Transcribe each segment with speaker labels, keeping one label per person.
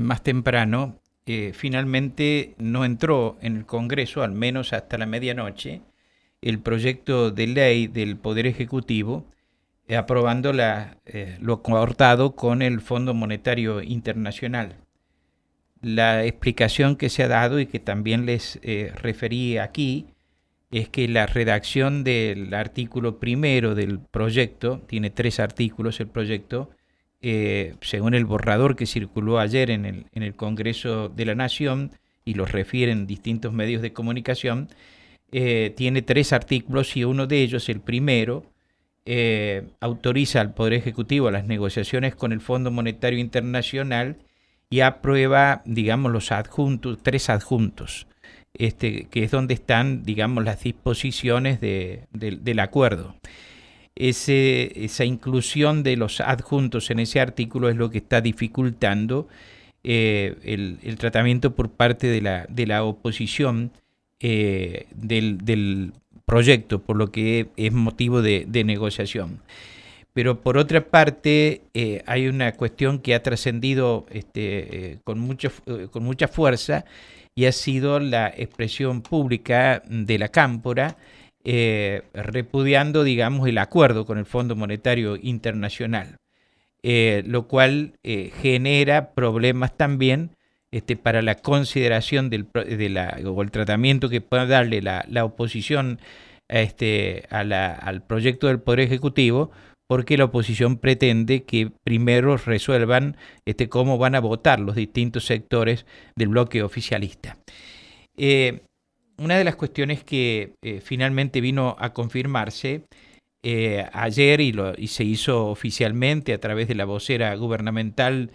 Speaker 1: más temprano, finalmente no entró en el Congreso, al menos hasta la medianoche, el proyecto de ley del Poder Ejecutivo aprobando lo acordado con el Fondo Monetario Internacional. La explicación que se ha dado y que también les referí aquí es que la redacción del artículo primero del proyecto, tiene 3 artículos el proyecto, según el borrador que circuló ayer en el Congreso de la Nación y lo refieren distintos medios de comunicación, tiene 3 artículos y uno de ellos, el primero, autoriza al Poder Ejecutivo las negociaciones con el Fondo Monetario Internacional y aprueba, digamos, los adjuntos, 3 adjuntos, que es donde están, digamos, las disposiciones del acuerdo. Esa inclusión de los adjuntos en ese artículo es lo que está dificultando el tratamiento por parte de la oposición del proyecto, por lo que es motivo de negociación. Pero por otra parte, hay una cuestión que ha trascendido con mucha fuerza y ha sido la expresión pública de la Cámpora, repudiando, digamos, el acuerdo con el Fondo Monetario Internacional, lo cual genera problemas también para la consideración o el tratamiento que pueda darle la oposición al proyecto del Poder Ejecutivo, porque la oposición pretende que primero resuelvan cómo van a votar los distintos sectores del bloque oficialista. Una de las cuestiones que finalmente vino a confirmarse ayer y se hizo oficialmente a través de la vocera gubernamental,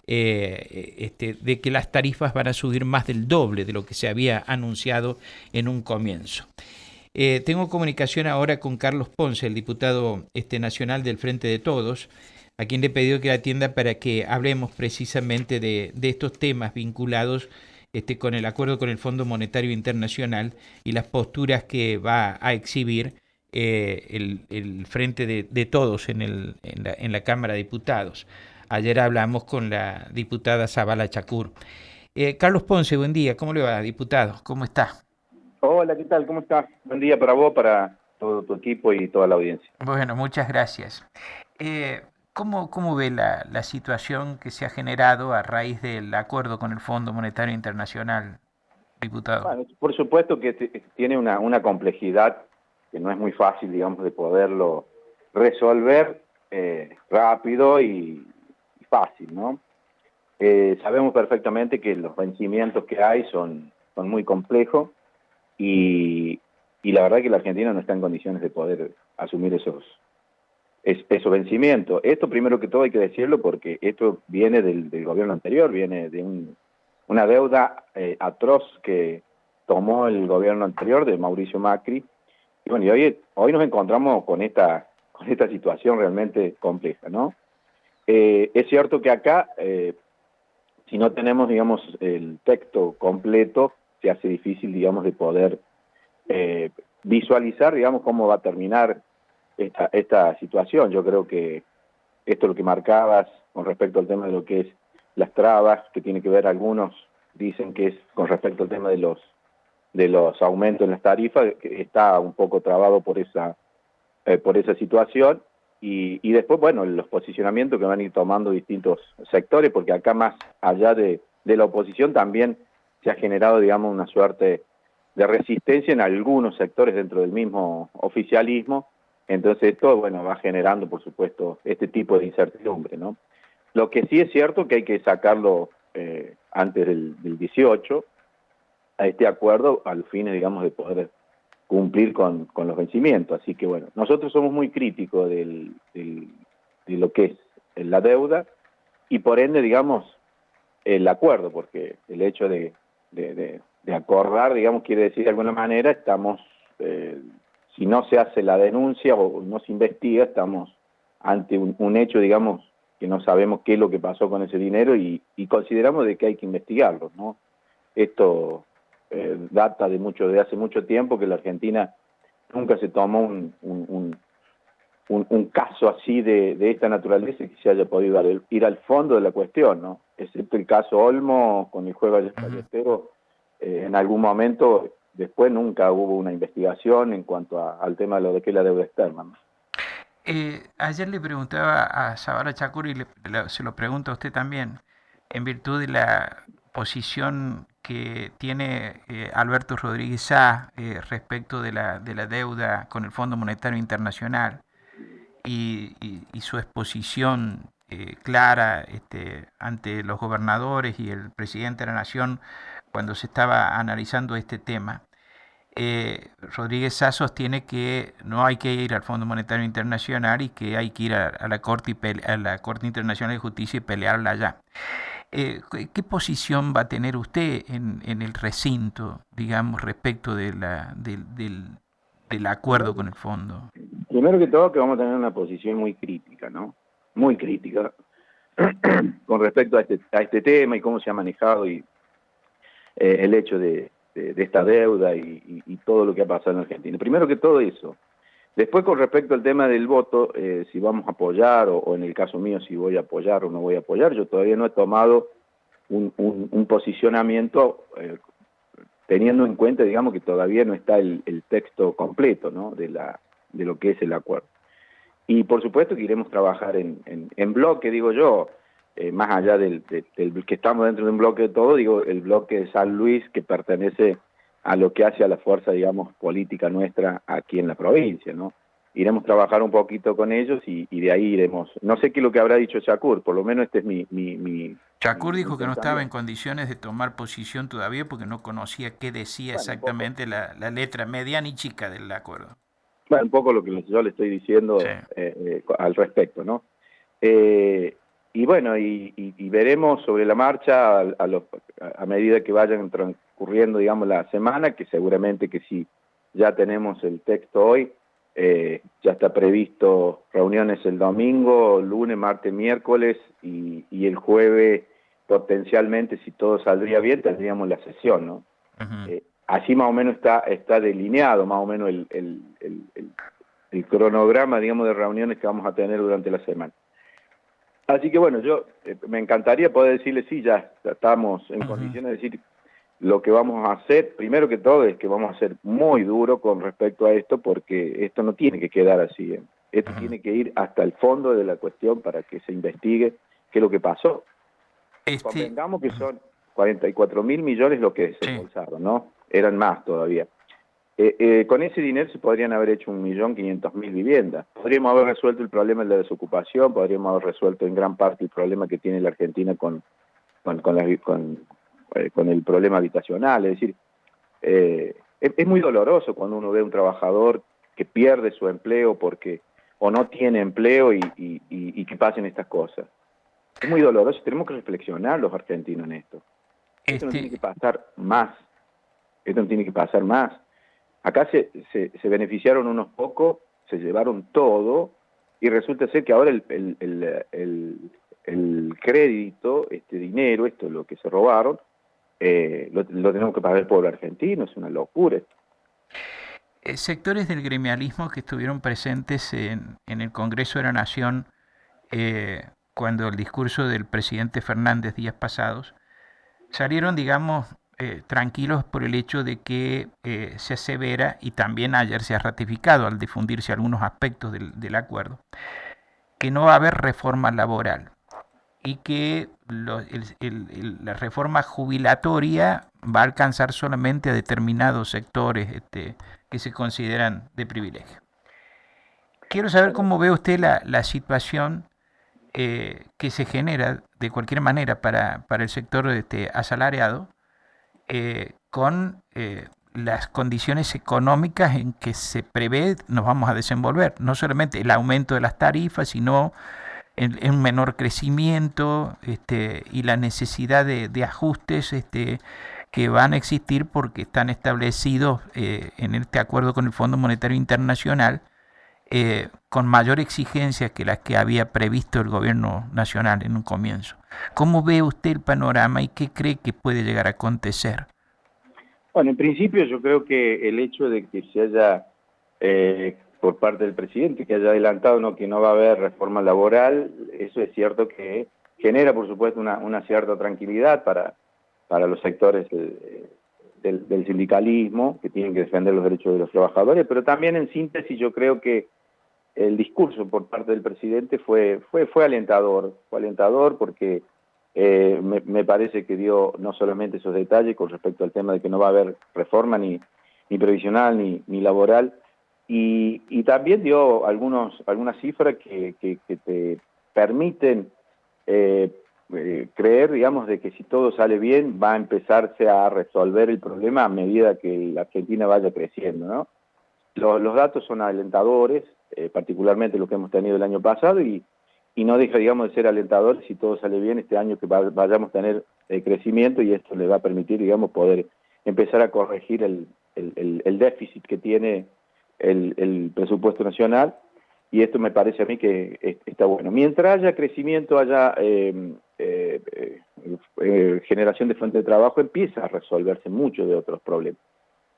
Speaker 1: de que las tarifas van a subir más del doble de lo que se había anunciado en un comienzo. Tengo comunicación ahora con Carlos Ponce, el diputado nacional del Frente de Todos, a quien le he pedido que atienda para que hablemos precisamente de estos temas vinculados con el acuerdo con el Fondo Monetario Internacional y las posturas que va a exhibir el Frente de Todos en la Cámara de Diputados. Ayer hablamos con la diputada Zabala Chacur. Carlos Ponce, buen día. ¿Cómo le va, diputado? ¿Cómo está?
Speaker 2: Hola, ¿qué tal? ¿Cómo estás? Buen día para vos, para todo tu equipo y toda la audiencia.
Speaker 1: Bueno, muchas gracias. ¿Cómo ve la situación que se ha generado a raíz del acuerdo con el Fondo Monetario Internacional, diputado?
Speaker 2: Bueno, por supuesto que tiene una complejidad que no es muy fácil, digamos, de poderlo resolver rápido y fácil, ¿no? Sabemos perfectamente que los vencimientos que hay son muy complejos y, y la verdad que la Argentina no está en condiciones de poder asumir esos vencimientos. Esto primero que todo hay que decirlo porque esto viene del gobierno anterior, viene de una deuda atroz que tomó el gobierno anterior de Mauricio Macri. Y bueno, y hoy nos encontramos con esta situación realmente compleja, ¿no? Es cierto que acá, si no tenemos, digamos, el texto completo, se hace difícil, digamos, de poder visualizar, digamos, cómo va a terminar esta situación. Yo creo que esto es lo que marcabas con respecto al tema de lo que es las trabas, que tiene que ver, algunos dicen que es con respecto al tema de los aumentos en las tarifas, que está un poco trabado por esa situación, y después, bueno, los posicionamientos que van a ir tomando distintos sectores, porque acá más allá de la oposición también se ha generado, digamos, una suerte de resistencia en algunos sectores dentro del mismo oficialismo. Entonces esto, bueno, va generando, por supuesto, este tipo de incertidumbre, ¿no? Lo que sí es cierto que hay que sacarlo antes del 18, a este acuerdo, al fin, digamos, de poder cumplir con los vencimientos. Así que, bueno, nosotros somos muy críticos de lo que es la deuda y, por ende, digamos, el acuerdo, porque el hecho de acordar, digamos, quiere decir de alguna manera, estamos... si no se hace la denuncia o no se investiga, estamos ante un hecho, digamos, que no sabemos qué es lo que pasó con ese dinero y consideramos de que hay que investigarlo, ¿no? Esto data de hace mucho tiempo, que la Argentina nunca se tomó un caso así de esta naturaleza y que se haya podido ir al fondo de la cuestión, ¿no? excepto el caso Olmo con el juego de Ballesteros, en algún momento, después nunca hubo una investigación en cuanto al tema de lo de que es la deuda externa, ¿no?
Speaker 1: Ayer le preguntaba a Zabala Chacur y se lo pregunto a usted también, en virtud de la posición que tiene Alberto Rodríguez Sá respecto de la deuda con el Fondo Monetario Internacional y su exposición clara ante los gobernadores y el presidente de la Nación cuando se estaba analizando este tema. Rodríguez Sá sostiene que no hay que ir al Fondo Monetario Internacional y que hay que ir a la Corte Internacional de Justicia y pelearla allá. ¿Qué posición va a tener usted en el recinto, digamos, respecto del acuerdo con el fondo?
Speaker 2: Primero que todo que vamos a tener una posición muy crítica, ¿no? Muy crítica con respecto a este tema y cómo se ha manejado y el hecho de esta deuda y todo lo que ha pasado en Argentina. Primero que todo eso. Después, con respecto al tema del voto, si vamos a apoyar o en el caso mío si voy a apoyar o no voy a apoyar, yo todavía no he tomado un posicionamiento teniendo en cuenta, digamos, que todavía no está el texto completo, ¿no? de lo que es el acuerdo. Y por supuesto que iremos a trabajar en bloque, digo yo, más allá del que estamos dentro de un bloque de todo, digo, el bloque de San Luis que pertenece a lo que hace a la fuerza, digamos, política nuestra aquí en la provincia, ¿no? Iremos a trabajar un poquito con ellos y de ahí iremos. No sé qué es lo que habrá dicho Chacur, por lo menos este es mi
Speaker 1: Chacur dijo que no estaba en
Speaker 2: pensamiento.
Speaker 1: condiciones de tomar posición todavía porque no conocía qué decía
Speaker 2: Bueno, un poco.
Speaker 1: exactamente la letra mediana y chica del acuerdo.
Speaker 2: Bueno, un poco lo que yo le estoy
Speaker 1: Sí.
Speaker 2: diciendo al respecto, ¿no? Y bueno, y veremos sobre la marcha a medida que vayan transcurriendo, digamos, la semana, que seguramente que si ya tenemos el texto hoy, ya está previsto reuniones el domingo, lunes, martes, miércoles y el jueves potencialmente, si todo saldría bien, tendríamos la sesión, ¿no?
Speaker 1: Uh-huh.
Speaker 2: Así más o menos está delineado más o menos el cronograma, digamos, de reuniones que vamos a tener durante la semana. Así que bueno, yo me encantaría poder decirle sí, ya estamos en condiciones de decir lo que vamos a hacer. Primero que todo es que vamos a ser muy duro con respecto a esto porque esto no tiene que quedar así. Esto tiene que ir hasta el fondo de la cuestión para que se investigue qué es lo que pasó. Convengamos que son 44.000 millones lo que
Speaker 1: Sí.
Speaker 2: desembolsaron, ¿no? Eran más todavía. Con ese dinero se podrían haber hecho 1.500.000 viviendas. Podríamos haber resuelto el problema de la desocupación, podríamos haber resuelto en gran parte el problema que tiene la Argentina con el problema habitacional. Es decir, es muy doloroso cuando uno ve a un trabajador que pierde su empleo porque o no tiene empleo y que pasen estas cosas. Es muy doloroso, tenemos que reflexionar los argentinos en esto. Esto no tiene que pasar más. Esto no tiene que pasar más. Acá se beneficiaron unos pocos, se llevaron todo, y resulta ser que ahora el crédito, este dinero, esto es lo que se robaron, lo tenemos que pagar el pueblo argentino, es una locura.
Speaker 1: Sectores del gremialismo que estuvieron presentes en el Congreso de la Nación cuando el discurso del presidente Fernández días pasados salieron, digamos, tranquilos por el hecho de que se asevera, y también ayer se ha ratificado al difundirse algunos aspectos del acuerdo, que no va a haber reforma laboral y que la reforma jubilatoria va a alcanzar solamente a determinados sectores que se consideran de privilegio. Quiero saber
Speaker 2: Bueno,
Speaker 1: cómo ve usted la situación que se genera de cualquier manera para el sector asalariado con las condiciones económicas en que se prevé nos vamos a desenvolver. No solamente el aumento de las tarifas, sino en un menor crecimiento y la necesidad de ajustes que van a existir porque están establecidos en este acuerdo con el Fondo Monetario Internacional con mayor exigencia que las que había previsto el gobierno nacional en un comienzo. ¿Cómo ve usted el panorama y qué cree que puede llegar a acontecer?
Speaker 2: bueno, en principio yo creo que el hecho de que se haya, por parte del presidente, que haya adelantado que no va a haber reforma laboral, eso es cierto que genera, por supuesto, una cierta tranquilidad para los sectores del sindicalismo, que tienen que defender los derechos de los trabajadores, pero también en síntesis yo creo que el discurso por parte del presidente fue alentador porque me parece que dio no solamente esos detalles con respecto al tema de que no va a haber reforma ni previsional ni laboral, y también dio algunas cifras que te permiten creer, digamos, de que si todo sale bien va a empezarse a resolver el problema a medida que la Argentina vaya creciendo, ¿no? Los datos son alentadores, particularmente lo que hemos tenido el año pasado, y no deja, digamos, de ser alentador si todo sale bien este año que vayamos a tener crecimiento, y esto le va a permitir, digamos, poder empezar a corregir el déficit que tiene el presupuesto nacional, y esto me parece a mí que está bueno. Mientras haya crecimiento, haya generación de fuente de trabajo, empieza a resolverse muchos de otros problemas.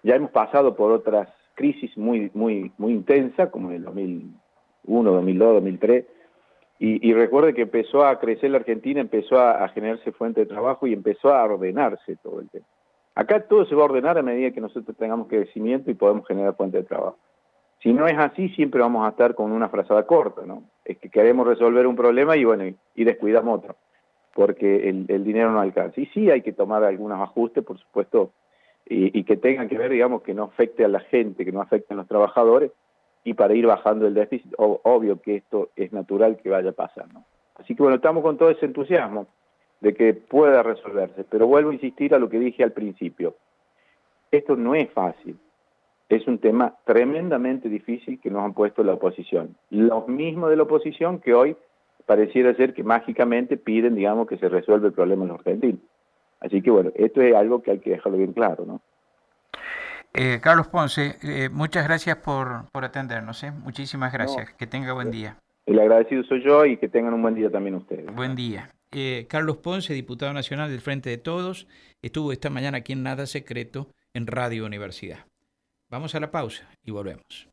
Speaker 2: Ya hemos pasado por otras crisis muy intensas, como en el 2001, 2002, 2003, y recuerde que empezó a crecer la Argentina, empezó a generarse fuente de trabajo y empezó a ordenarse todo el tema. Acá todo se va a ordenar a medida que nosotros tengamos crecimiento y podemos generar fuente de trabajo. Si no es así, siempre vamos a estar con una frazada corta, ¿no? Es que queremos resolver un problema y bueno, y descuidamos otro, porque el dinero no alcanza. Y sí hay que tomar algunos ajustes, por supuesto, y que tengan que ver, digamos, que no afecte a la gente, que no afecte a los trabajadores, y para ir bajando el déficit, obvio que esto es natural que vaya a pasar, ¿no? Así que bueno, estamos con todo ese entusiasmo de que pueda resolverse, pero vuelvo a insistir a lo que dije al principio. Esto no es fácil, es un tema tremendamente difícil que nos han puesto la oposición. Los mismos de la oposición que hoy pareciera ser que mágicamente piden, digamos, que se resuelva el problema en los argentinos. Así que bueno, esto es algo que hay que dejarlo bien claro, ¿no?
Speaker 1: Carlos Ponce, muchas gracias por atendernos. Muchísimas
Speaker 2: No,
Speaker 1: gracias. Que tenga buen día.
Speaker 2: el agradecido soy yo y que tengan un buen día también ustedes.
Speaker 1: Buen día. Carlos Ponce, diputado nacional del Frente de Todos, estuvo esta mañana aquí en Nada Secreto en Radio Universidad. Vamos a la pausa y volvemos.